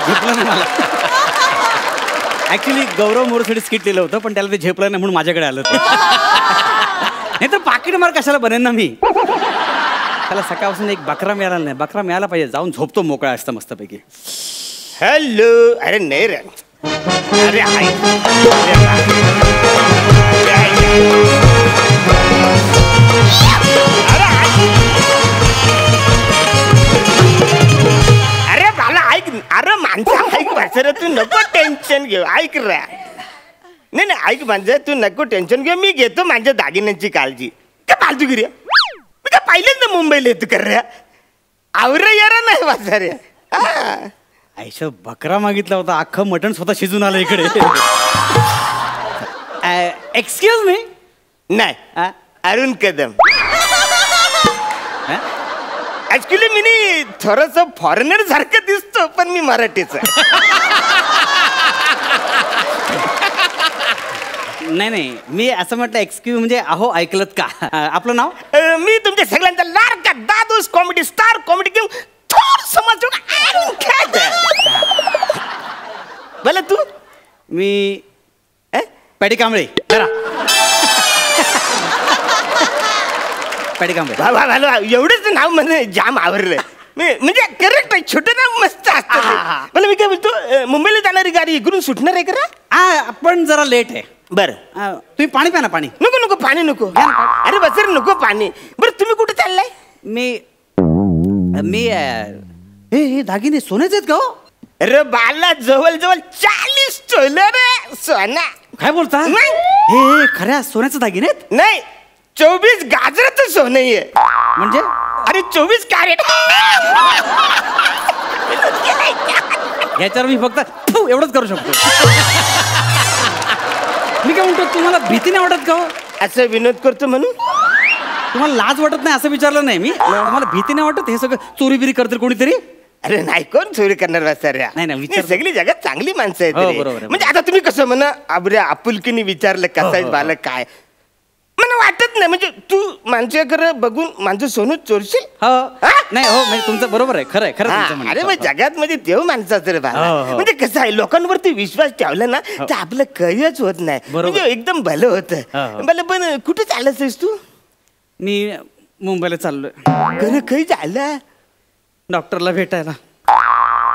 झेपलं नाही मला. ऍक्च्युली गौरव मोरसाठी स्किट लिहिलं होतं, पण त्याला ते झेपलं नाही म्हणून माझ्याकडे आलं. नाही तर पाकिट मार कशाला बनेन ना मी. त्याला सकाळपासून एक बकरा मिळाला नाही. बकरा मिळाला पाहिजे, जाऊन झोपतो मोकळा असतं मस्तपैकी. हॅलो, अरे नाही रे, अरे अरे मला ऐक, अरे माणसं ऐक भाषा, तू नको टेन्शन घेऊ. ऐक रे, नाही नाही ऐक माणसं, तू नको टेन्शन घेऊ. मी घेतो माझ्या दागिन्यांची काळजी. काय फालतूगिरी, मी काय पहिल्यांदा मुंबईला येतो कर रे. आवरे यारा नाही वाचा रे. आयशा बकरा मागितला होता, अख्खं मटण स्वतः शिजून आलं इकडे. Excuse me. नाही, अरुण कदम. ऍक्च्युली मी थोडस फॉरेनर सारखं दिसतो, पण मी मराठीच आहे. नाही नाही, मी असं म्हटलं एक्सक्यूज म्हणजे अहो ऐकलत का. आपलं नाव? मी तुमच्या सगळ्यांचा लाडका दादूस कॉमेडी स्टार, कॉमेडी किंग थोर समज बोला. तू? मी पॅडी कांबळे. जरा पॅडी कांबळे. एवढंच नाव म्हणजे जाम आवडलं. म्हणजे करेक्ट आहे, छोटं नाव मस्त असतं. मला मी काय बोलतो, मुंबईला जाणारी गाडी इकडून सुटणार आहे का? आपण जरा लेट आहे. बरं, तुम्ही पाणी प्या ना. पाणी नको नको, पाणी नको. अरे बस रे, नको पाणी. बरं तुम्ही कुठे चाललाय? मी हे दागिने सोन्याचे आहेत का हो? अरे बाला, जवळ जवळ 40 तोळे रे सोना. काय बोलता? हे खऱ्या सोन्याचे दागिने आहेत? नाही, 24 गाजराचं सोनं आहे. म्हणजे? अरे 24 कॅरेट. याच्यावर मी फक्त एवढंच करू शकतो. मी काय म्हणतो, तुम्हाला भीती नाही वाटत का हो? असं विनोद करतो म्हणून? तुम्हाला लाज वाटत नाही असं विचारलं नाही मी. तुम्हाला भीती नाही वाटत हे सगळं चोरी बिरी करतील कोणीतरी? अरे नाही, कोण चोरी करणार वाचाऱ्या. नाही, सगळी जगात चांगली माणसं आहेत. बरोबर. म्हणजे आता तुम्ही कसं म्हणा, अबऱ्या आपुलकीने विचारलं कसा बालक काय, मला वाटत नाही. म्हणजे तू माणसाकडे बघून माझं सोनं चोरशील? नाही हो, म्हणजे तुमचं बरोबर आहे, खरं आहे, खरं. अरे मग जगात म्हणजे देव माणसाचं रे बाळा. म्हणजे कसं आहे, लोकांवरती विश्वास ठेवला ना तर आपलं कळच होत नाही. म्हणजे एकदम भलं होतं. मला पण कुठे चाललास तू? मी मुंबईला चाललोय. खरं काही झालं? डॉक्टरला भेटायला.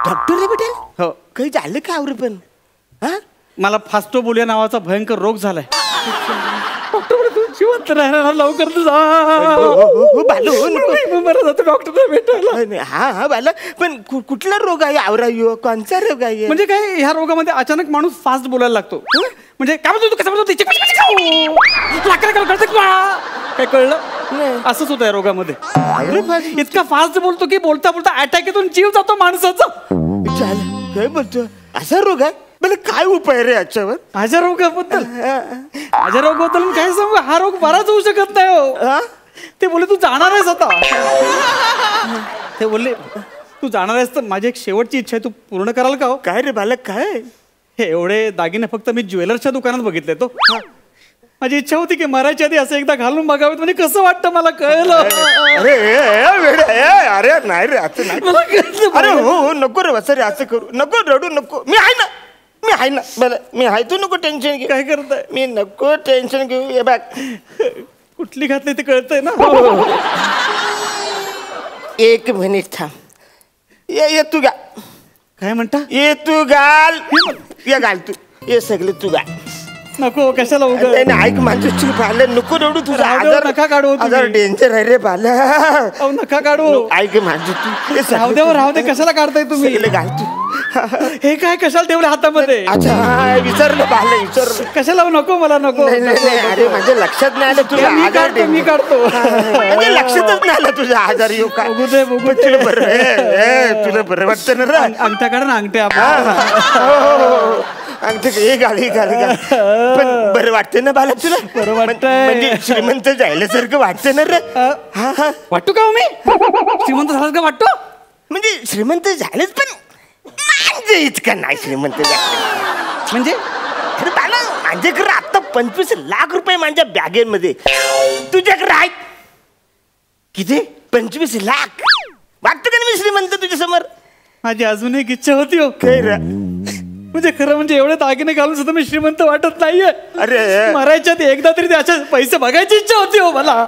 डॉक्टरला भेटेल? हो. काही झालं का आवर पण? मला फास्टोबोलिया नावाचा भयंकर रोग झालाय. डॉक्टर जिवंत राहणार लवकर तू जा. बालू नको. बरं जातो डॉक्टरला भेटायला. हा बाला पण कुठला रोग आहे आवरा यो कोणचा रोग आहे म्हणजे काय ह्या रोगामध्ये अचानक माणूस फास्ट बोलायला लागतो. म्हणजे काय म्हणतो तू कसं म्हणतो काय कळलं असंच होतं या रोगामध्ये. इतका फास्ट बोलतो की बोलता बोलता अटॅक येतून जीव जातो माणसाचा. काय बोलतो असा रोग आहे मला काय उपाय रे याच्यावर. माझ्या रोगाबद्दल काय सांगू हा रोग बराच होऊ शकत नाही हो. ते बोलले तू जाणार आहेस आता. ते बोलले तू जाणार आहेस तर माझी एक शेवटची इच्छा आहे तू पूर्ण कराल का हो. काय रे बालक काय हे एवढे दागिने फक्त मी ज्वेलर्सच्या दुकानात बघितले तो. माझी इच्छा होती की मरायच्या आधी असं एकदा घालून बघावेत म्हणजे कसं वाटतं मला कळलं. अरे नाही रे असं नाही. अरे हो नको रे वसरे असं करू नको रडू नको. मी आहे ना बरं मी आहे तू नको टेन्शन घे. काय करताय मी नको टेन्शन घेऊ. ये बघ कुठली घातली ते कळतंय ना. एक मिनिट थांब. ये तू घाल. काय म्हणता ये तू घाल. ये घाल तू ये सगळे तू घाल. नको कशाला उगाच. ऐक माझं चूक भालं नको रडू. तुझा आजार नका काढू. आजार डेंजर आहे रे भाला. नका काढू. ऐक माझं तू राहू दे कशाला काढताय तुम्ही. घाल तू. हे काय कशाला ठेवले हातामध्ये. अच्छा विचारलं भालं विचारलं. कशाला नको मला नको. अरे माझ्या लक्षात नाही आलं तुझा आजार. मी काढतो. म्हणजे लक्षातच नाही आलं तुझा आजार येऊ काय. तुला बरं तुला बरं वाटतं ना रे. अंगठ्या काढ ना अंगठ्या. अंगठे हे घाल पण बरं वाटतंय ना बाला तुला. बरं वाटतंय म्हणजे श्रीमंत जायल्यासारखं वाटतंय ना रे. हा वाटतो का मी श्रीमंत झालं का वाटतो. म्हणजे श्रीमंत झालेच पण म्हणजे इतका नाही श्रीमंत झालं. म्हणजे अरे बाला माझ्याकडे आता 25 लाख रुपये माझ्या बॅगेमध्ये तुझ्याकडे आहेत किती 25 लाख. वाटतं का मी श्रीमंत तुझ्या समोर. माझी अजून एक इच्छा होती हो. म्हणजे खरं म्हणजे एवढे दागिने घालून सुद्धा मी श्रीमंत वाटत नाहीये. अरे मरायच्या आधी एकदा तरी त्याच्या पैसे बघायची इच्छा होती हो मला.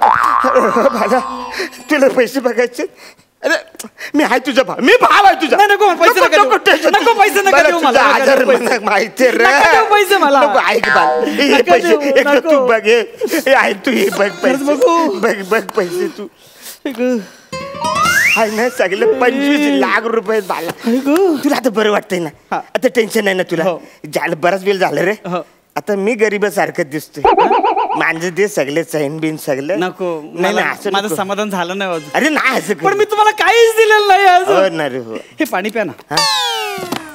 तुला पैसे बघायचे. अरे मी आहे तुझा भाव. मी भाव आहे तुझा. नको पैसे नको पैसे माहिती पैसे मला. ऐक पैसे तू बघ हे ऐक तू हे बघ पैसे बघ पैसे तू आहे ना सगळे 25 लाख रुपये बाला. तुला आता बरं वाटतंय ना. आता टेन्शन नाही ना तुला. झालं बराच वेळ झालं रे. आता मी गरीबासारखं दिसतोय. माझं ते सगळे चैन बिन सगळं नको. नाही माझं समाधान झालं नाही. अरे नाही असं पण मी तुम्हाला काहीच दिलेलं नाही अजून. ना रे हो. हे पाणी प्या ना.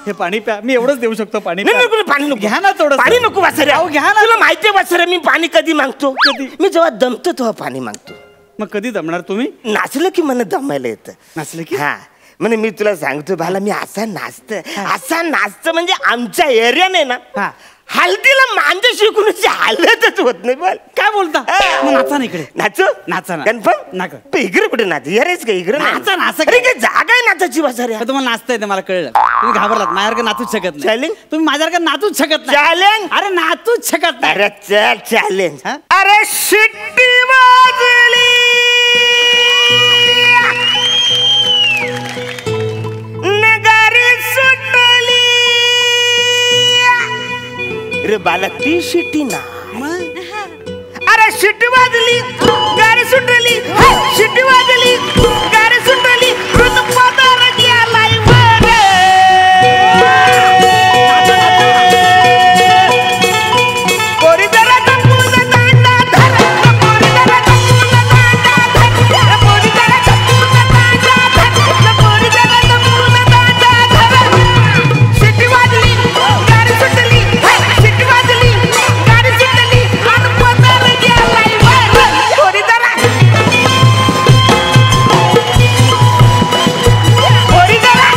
हे पाणी प्या. मी एवढंच देऊ शकतो पाणी. पाणी नको. घ्या ना थोडं. पाणी नको वासरे. घ्या ना. तुला माहितीये वासरे मी पाणी कधी मागतो. मी जेव्हा दमतो तेव्हा पाणी मागतो. मग कधी दमणार तुम्ही. नाचलं की मला दमायला येतं. नाचलं की हा म्हणजे मी तुला सांगतो भाला मी असा नाचतं म्हणजे आमच्या एरियाने ना हल्दीला मांजा शिकूनची हालतच होत नाही. बोल काय बोलता. नाचा ना इकडे. नाचा ना कन्फर्म. इकडे कुठे नाच यारेच का इकडे नाचा नाचा. अरे काय जागा आहे नाचाची वासरे. तुम्हाला नाचता येते मला कळलं. तुम्ही घाबरलात माझ्यासारखं नाचूच शकत नाही. चॅलेंज तुम्ही माझ्यासारखं नाचूच शकत नाही. चॅलेंज. अरे नाचूच शकत नाही. अरे चल चॅलेंज. अरे शिट्टी वाजली नगारी सुटली. रे बाला ती शिट्टी ना. अरे शिट्टी वाजली गाडी सुटली. शिट्टी वाजली गाडी सुटली. ऋतुपदार गेलाय वर. पोरी जरा जपून दांडा धर. पोरी जरा जपून दांडा धर. पोरी जरा जपून दांडा धर. पोरी जरा जपून दांडा धर. शिट्टी वाजली गाडी सुटली. शिट्टी वाजली गाडी सुटली. ऋतुपदार गेलाय वर. पोरी जरा पोरी जरा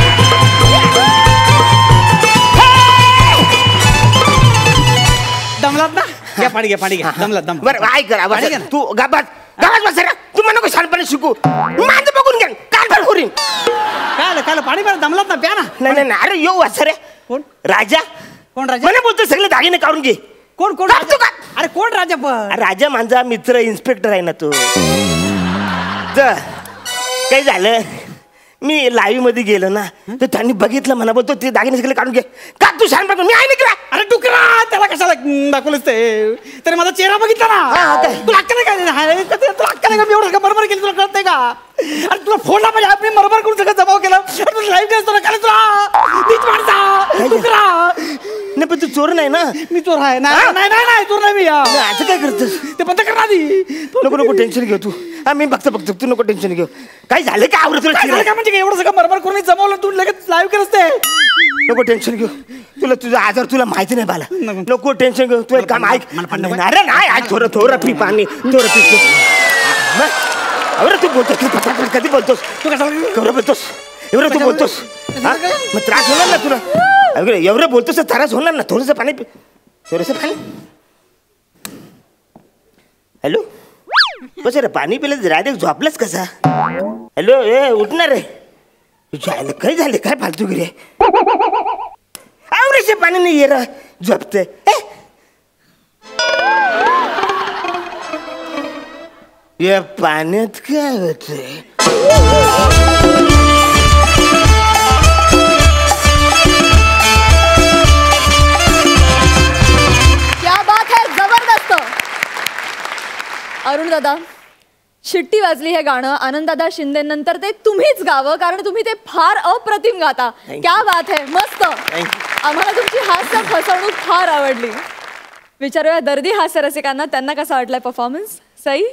दमलात ना. घ्या पाणी घ्या पाणी घ्या. दमलात दम. बरं ऐक करा पाणी घ्या ना. तू गाबात बस रे. तू मला नको शानपणे शिकू. माझं बघून घ्या काल भर करीन. काय पाणी प्या. दमलात ना प्या ना. नाही अरे येऊ असं रे. कोण राजा. कोण राजा. मला बोलतो सगळे दागिने काढून घे. कोण कोण काढतो का? अरे कोण राजा पण. राजा माझा मित्र इन्स्पेक्टर आहे ना तो. काय झालं मी लाईव्ह मध्ये गेलो ना तर त्यांनी बघितलं मला बोलतो ते दागिने सगळे काढून घे. का तू शान बघ मी आहे ना. अरे डुकरा त्याला कशाला दाखवलंच ते. तरी माझा चेहरा बघितला ना. तुला अक्कल नाही अरे तुला फोनला पाहिजे मी बरोबर करून सगळं जमाव केला लाईव्ह केलं नाही पण तू चोर नाही ना. मी चोर आहे नाही चोर नाही मी असं काय करतोस ते बंद कर आधी. नको टेन्शन घेऊ तू. मी बघतो तू नको टेन्शन घेऊ. काय झालं का आवडत काय म्हणजे एवढं सगळं बरोबर करून जमवलं तू लगेच लाईव्ह केलंस ते. नको टेन्शन घेऊ. तुला तुझा आजार तुला माहिती नाही बाला. नको टेन्शन घेऊ. तू एक काम ऐक. अरे नाही थोडं पी पाणी थोडं पी. अरे तू बोलतोस तू कधी बोलतोस तू कसा बोलतोस एवढं तू बोलतोस मग त्रास होणार ना तुला. एवढं बोलतोस तर त्रास होणार ना. थोडंसं पाणी थोडंसं पाणी. हॅलो बस रे पाणी पिलं राधे झोपलंच कसा. हॅलो ए उठणार रे. काय झालं काय फालतूगिरी आहे. आवरेचे पाणी नाही ये रा झोपते. या पाण्यात काय होतंय. क्या बात है जबरदस्त. अरुण दादा शिट्टी वाजली हे गाणं आनंददादा शिंदे नंतर ते तुम्हीच गावं कारण तुम्ही ते फार अप्रतिम गाता. क्या बात है मस्त. आम्हाला तुमची हास्य फसवणूक फार आवडली. विचारूया दर्दी हास्य रसिकांना त्यांना कसा वाटलाय परफॉर्मन्स. सई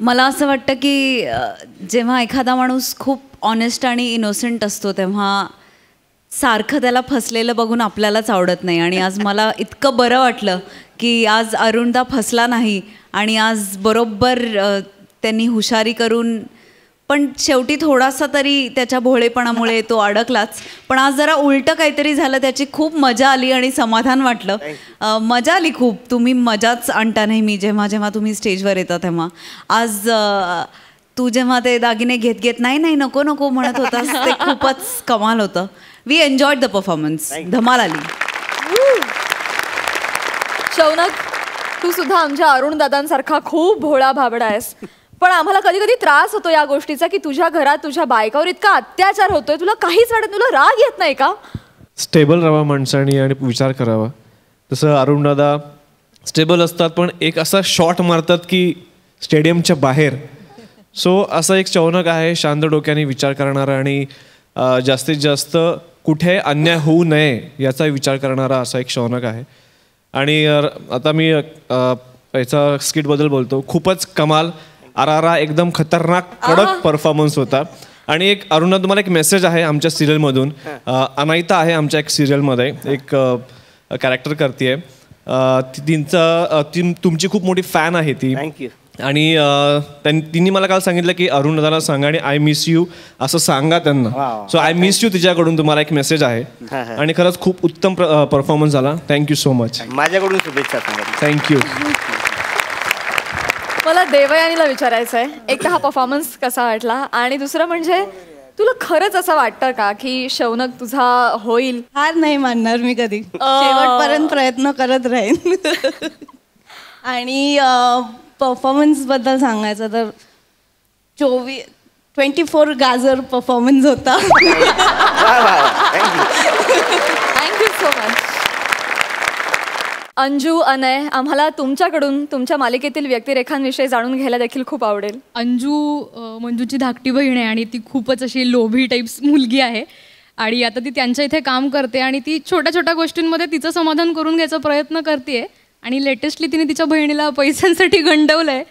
मला असं वाटतं की जेव्हा एखादा माणूस खूप ऑनेस्ट आणि इनोसेंट असतो तेव्हा सारखं त्याला फसलेलं बघून आपल्यालाच आवडत नाही. आणि आज मला इतकं बरं वाटलं की आज अरुणदा फसला नाही आणि आज बरोबर त्यांनी हुशारी करून पण शेवटी थोडासा तरी त्याच्या भोळेपणामुळे तो अडकलाच. पण आज जरा उलटं काहीतरी झालं त्याची खूप मजा आली आणि समाधान वाटलं. मजा आली खूप. तुम्ही मजाच आणता नेहमी जेव्हा जेव्हा तुम्ही स्टेजवर येता तेव्हा. आज तू जेव्हा ते दागिने घेत नाही नको म्हणत होतास ते खूपच कमाल होतं. We enjoyed the performance. धमाल आली. शौनक तू सुद्धा आमच्या अरुण दादांसारखा खूप भोळा भाबडा आहेस. पण आम्हाला कधी कधी त्रास होतो या गोष्टीचा की तुझ्या घरात तुझ्या बायकावर इतका अत्याचार होतोय. तुला काहीच वाटत तुला राग येत नाही का. स्टेबल राहावा माणसाने आणि विचार करावा. तसं अरुण दादा स्टेबल असतात पण एक असा शॉट मारतात की स्टेडियमच्या बाहेर. सो असा एक शौनक आहे शांत डोक्याने विचार करणारा आणि जास्तीत जास्त कुठे अन्याय होऊ नये याचा विचार करणारा असा एक शौनक आहे. आणि आता मी याचा स्किटबद्दल बोलतो. खूपच कमाल. आरारा एकदम खतरनाक कडक परफॉर्मन्स होता. आणि एक अरुणा तुम्हाला एक मेसेज आहे आमच्या सिरियलमधून. अनायता आहे आमच्या एक सिरियलमध्ये एक कॅरेक्टर करते. तुमची खूप मोठी फॅन आहे ती. थँक्यू. आणि तिने मला काल सांगितलं की अरुण दादाला सांगा आणि आय मिस यू असं सांगा त्यांना. सो आय मिस यू तिच्याकडून तुम्हाला एक मेसेज आहे. आणि खरंच खूप उत्तम परफॉर्मन्स झाला. Thank you so much. माझ्याकडून शुभेच्छा. थँक्यू. मला देवयानीला विचारायचं आहे एक तर हा परफॉर्मन्स कसा वाटला आणि दुसरं म्हणजे तुला खरंच असं वाटतं का की शौनक तुझा होईल. हार नाही मानणार मी कधी. शेवटपर्यंत प्रयत्न करत राहीन. आणि परफॉर्मन्स सांगायचं तर 24 गाजर परफॉर्मन्स होता. Thank you so much. Anju Anay आम्हाला तुमच्याकडून तुमच्या मालिकेतील व्यक्तिरेखांविषयी जाणून घ्यायला देखील खूप आवडेल. अंजू मंजूची धाकटी बहीण आहे आणि ती खूपच अशी लोभी टाईप्स मुलगी आहे आणि आता ती त्यांच्या इथे काम करते आणि ती छोट्या छोट्या गोष्टींमध्ये तिचं समाधान करून घ्यायचा प्रयत्न करते. आणि लेटेस्टली तिने तिच्या बहिणीला पैशांसाठी गंडवलंय.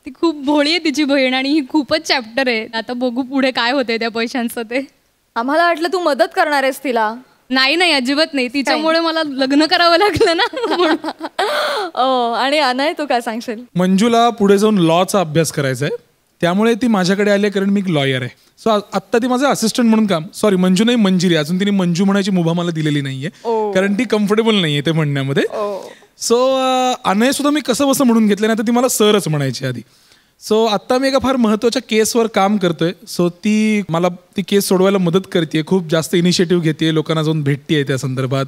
ती खूप भोळी आहे तिची बहीण आणि ही खूपच चॅप्टर आहे. आता बघू पुढे काय होते त्या पैशांचं ते. आम्हाला वाटलं तू मदत करणार आहेस तिला. नाही अजिबात नाही. तिच्यामुळे मला लग्न करावं लागलं ना. आणि अनय तू काय सांगशील. मंजूला पुढे जाऊन लॉचा अभ्यास करायचा आहे त्यामुळे ती माझ्याकडे आली कारण मी एक लॉयर आहे. सो आत्ता ती माझं असिस्टंट म्हणून काम. सॉरी मंजू नाही मंजिरी. अजून तिने मंजू म्हणायची मुभा मला दिलेली नाहीये कारण ती कम्फर्टेबल नाहीये ते म्हणण्यामध्ये. सो अनय सुद्धा मी कसं बसं म्हणून घेतलं नाही तर ती मला सरच म्हणायची आधी. सो आत्ता मी एका फार महत्त्वाच्या केसवर काम करतोय. सो ती मला ती केस सोडवायला मदत करते. खूप जास्त इनिशिएटिव्ह घेते. लोकांना जाऊन भेटते त्या संदर्भात.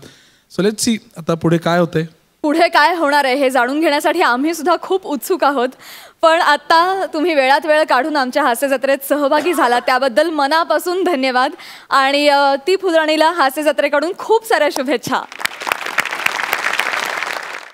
सो लेट्स सी आता पुढे काय होतंय. पुढे काय होणार आहे हे जाणून घेण्यासाठी आम्ही सुद्धा खूप उत्सुक आहोत. पण आता तुम्ही वेळात वेळ काढून आमच्या हास्य जत्रेत सहभागी झाला त्याबद्दल मनापासून धन्यवाद. आणि ती फुलराणीला हास्य जत्रेकडून खूप साऱ्या शुभेच्छा.